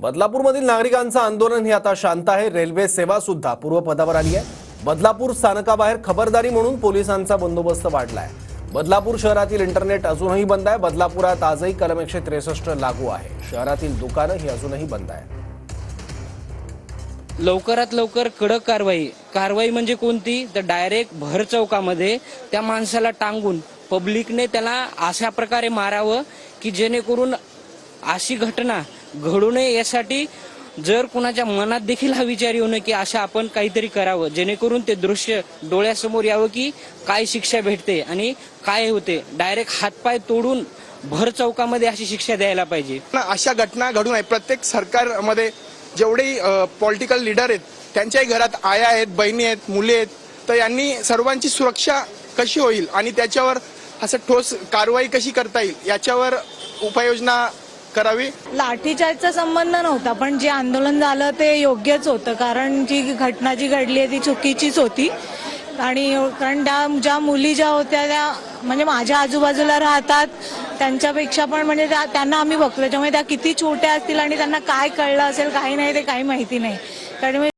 बदलापूरमधील नागरिकांचं आंदोलन हे आता शांत आहे। रेल्वे सेवा सुद्धा पूर्वपदावर आली आहे। बदलापूर स्थानकाबाहेर खबरदारी म्हणून पोलिसांचा बंदोबस्त वाढलाय। बदलापूर शहरातील इंटरनेट अजूनही बंद आहे। बदलापुरात आजही कलम 163 लागू आहे। शहरातील दुकानं ही अजूनही बंद आहे। लवकरात लवकर कडक कारवाई म्हणजे कोणती तर डायरेक्ट भर चौकामध्ये त्या माणसाला टांगून पब्लिकने त्याला अशा प्रकारे मारावं की जेणेकरून अशी घटना घडू नये। यासाठी जर कुणाच्या मनात देखील हा विचार येऊ नये की अशा आपण काहीतरी करावं जेणेकरून ते दृश्य डोळ्यासमोर यावं की काय शिक्षा भेटते आणि काय होते। डायरेक्ट हातपाय तोडून भर चौकामध्ये अशी शिक्षा द्यायला पाहिजे। अशा घटना घडू नये। प्रत्येक सरकारमध्ये जेवढे पॉलिटिकल लीडर आहेत त्यांच्याही घरात आया आहेत, बहिणी आहेत, मुले आहेत, तर यांनी सर्वांची सुरक्षा कशी होईल आणि त्याच्यावर असं ठोस कारवाई कशी करता येईल याच्यावर उपाययोजना करावी। लाठीचार्जचा संबंध नव्हता, पण जे आंदोलन झालं ते योग्यच होतं, कारण जी घटना जी घडली आहे ती चुकीचीच होती। आणि कारण ज्या मुली ज्या होत्या त्या म्हणजे माझ्या आजूबाजूला राहतात, त्यांच्यापेक्षा पण म्हणजे त्यांना आम्ही बघतो, त्याच्यामुळे त्या किती छोट्या असतील आणि त्यांना काय कळलं असेल काही नाही ते काही माहिती नाही। कारण